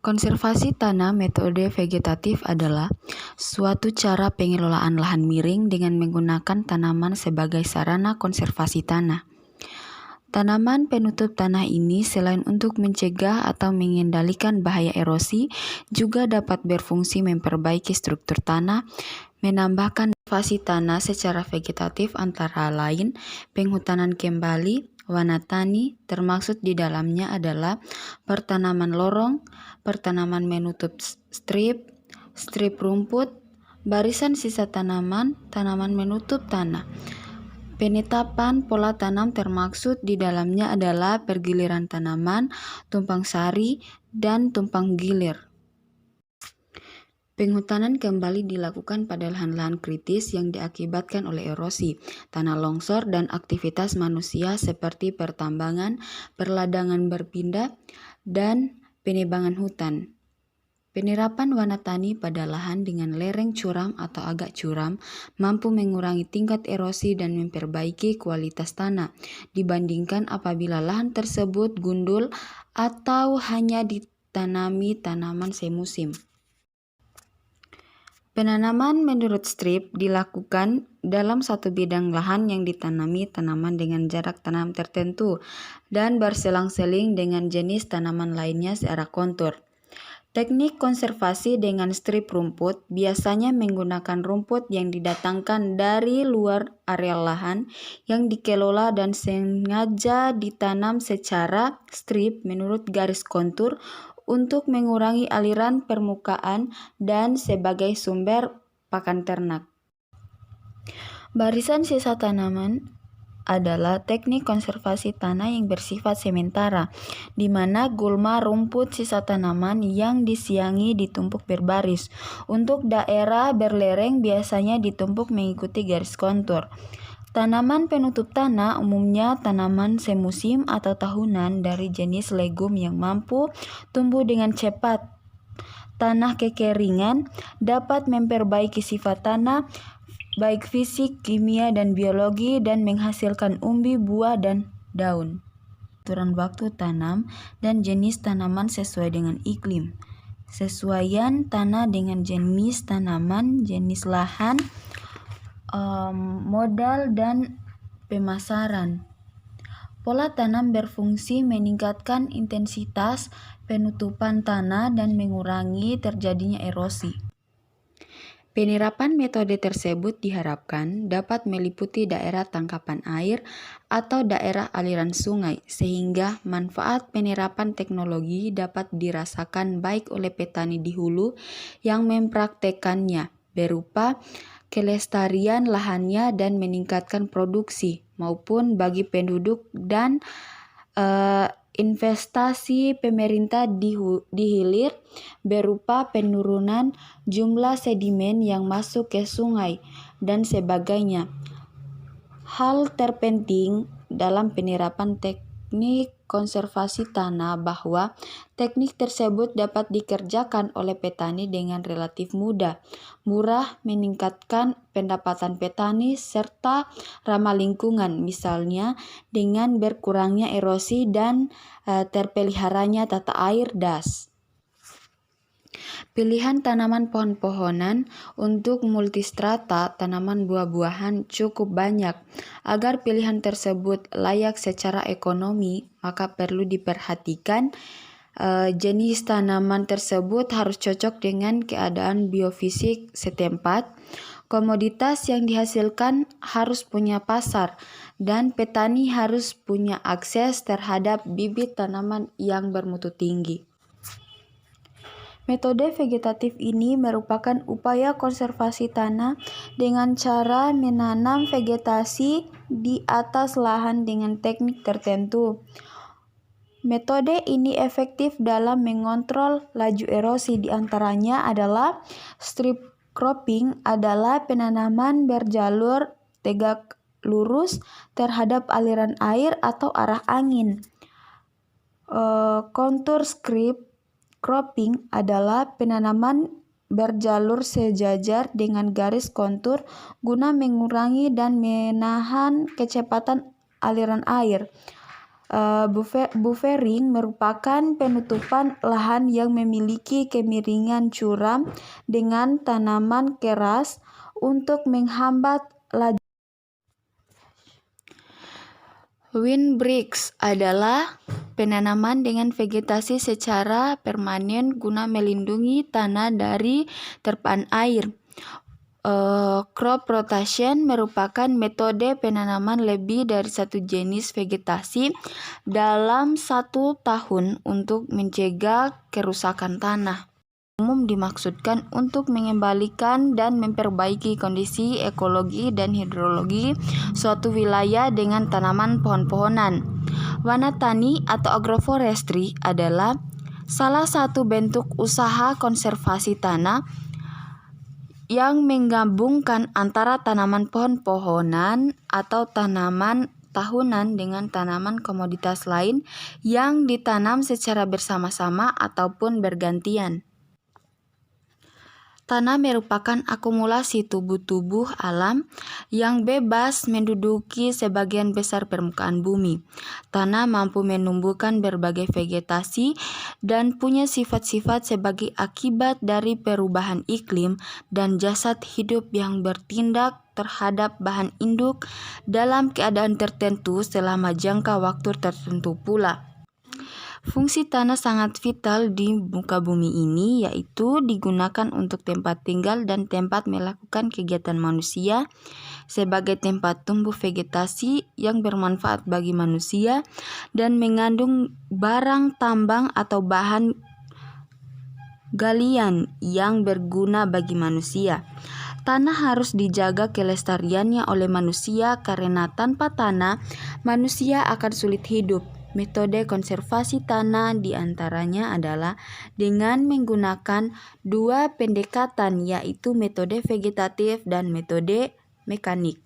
Konservasi tanah metode vegetatif adalah suatu cara pengelolaan lahan miring dengan menggunakan tanaman sebagai sarana konservasi tanah. Tanaman penutup tanah ini selain untuk mencegah atau mengendalikan bahaya erosi, juga dapat berfungsi memperbaiki struktur tanah, menambahkan konservasi tanah secara vegetatif antara lain penghutanan kembali, wanatani, termaksud di dalamnya adalah pertanaman lorong, pertanaman menutup strip, strip rumput, barisan sisa tanaman, tanaman menutup tanah. Penetapan pola tanam termaksud di dalamnya adalah pergiliran tanaman, tumpang sari, dan tumpang gilir. Penghutanan kembali dilakukan pada lahan-lahan kritis yang diakibatkan oleh erosi, tanah longsor, dan aktivitas manusia seperti pertambangan, perladangan berpindah, dan penebangan hutan. Penerapan wanatani pada lahan dengan lereng curam atau agak curam mampu mengurangi tingkat erosi dan memperbaiki kualitas tanah dibandingkan apabila lahan tersebut gundul atau hanya ditanami tanaman semusim. Penanaman menurut strip dilakukan dalam satu bidang lahan yang ditanami tanaman dengan jarak tanam tertentu dan berselang-seling dengan jenis tanaman lainnya secara kontur. Teknik konservasi dengan strip rumput biasanya menggunakan rumput yang didatangkan dari luar area lahan yang dikelola dan sengaja ditanam secara strip menurut garis kontur untuk mengurangi aliran permukaan dan sebagai sumber pakan ternak. Barisan sisa tanaman adalah teknik konservasi tanah yang bersifat sementara, di mana gulma rumput sisa tanaman yang disiangi ditumpuk berbaris. Untuk daerah berlereng biasanya ditumpuk mengikuti garis kontur. Tanaman penutup tanah umumnya tanaman semusim atau tahunan dari jenis legum yang mampu tumbuh dengan cepat. Tanah kekeringan dapat memperbaiki sifat tanah, baik fisik, kimia, dan biologi, dan menghasilkan umbi, buah, dan daun. Aturan waktu tanam dan jenis tanaman sesuai dengan iklim. Sesuaian tanah dengan jenis tanaman, jenis lahan, modal, dan pemasaran. Pola tanam berfungsi meningkatkan intensitas penutupan tanah dan mengurangi terjadinya erosi. Penerapan metode tersebut diharapkan dapat meliputi daerah tangkapan air atau daerah aliran sungai, sehingga manfaat penerapan teknologi dapat dirasakan baik oleh petani di hulu yang mempraktekannya, berupa kelestarian lahannya dan meningkatkan produksi, maupun bagi penduduk dan investasi pemerintah di hilir berupa penurunan jumlah sedimen yang masuk ke sungai dan sebagainya. Hal terpenting dalam penerapan teknik konservasi tanah bahwa teknik tersebut dapat dikerjakan oleh petani dengan relatif mudah, murah, meningkatkan pendapatan petani, serta ramah lingkungan, misalnya dengan berkurangnya erosi dan terpeliharanya tata air das. Pilihan tanaman pohon-pohonan untuk multistrata tanaman buah-buahan cukup banyak. Agar pilihan tersebut layak secara ekonomi, maka perlu diperhatikan jenis tanaman tersebut harus cocok dengan keadaan biofisik setempat. Komoditas yang dihasilkan harus punya pasar, dan petani harus punya akses terhadap bibit tanaman yang bermutu tinggi. Metode vegetatif ini merupakan upaya konservasi tanah dengan cara menanam vegetasi di atas lahan dengan teknik tertentu. Metode ini efektif dalam mengontrol laju erosi, di antaranya adalah strip cropping adalah penanaman berjalur tegak lurus terhadap aliran air atau arah angin. Kontur strip cropping adalah penanaman berjalur sejajar dengan garis kontur guna mengurangi dan menahan kecepatan aliran air. Buffering merupakan penutupan lahan yang memiliki kemiringan curam dengan tanaman keras untuk menghambat laju. Windbreaks adalah penanaman dengan vegetasi secara permanen guna melindungi tanah dari terpaan air. Crop rotation merupakan metode penanaman lebih dari satu jenis vegetasi dalam 1 tahun untuk mencegah kerusakan tanah. Umum dimaksudkan untuk mengembalikan dan memperbaiki kondisi ekologi dan hidrologi suatu wilayah dengan tanaman pohon-pohonan. Wanatani atau agroforestry adalah salah satu bentuk usaha konservasi tanah yang menggabungkan antara tanaman pohon-pohonan atau tanaman tahunan dengan tanaman komoditas lain yang ditanam secara bersama-sama ataupun bergantian. Tanah merupakan akumulasi tubuh-tubuh alam yang bebas menduduki sebagian besar permukaan bumi. Tanah mampu menumbuhkan berbagai vegetasi dan punya sifat-sifat sebagai akibat dari perubahan iklim dan jasad hidup yang bertindak terhadap bahan induk dalam keadaan tertentu selama jangka waktu tertentu pula. Fungsi tanah sangat vital di muka bumi ini, yaitu digunakan untuk tempat tinggal dan tempat melakukan kegiatan manusia, sebagai tempat tumbuh vegetasi yang bermanfaat bagi manusia dan mengandung barang tambang atau bahan galian yang berguna bagi manusia. Tanah harus dijaga kelestariannya oleh manusia karena tanpa tanah, manusia akan sulit hidup. Metode konservasi tanah diantaranya adalah dengan menggunakan 2 pendekatan, yaitu metode vegetatif dan metode mekanik.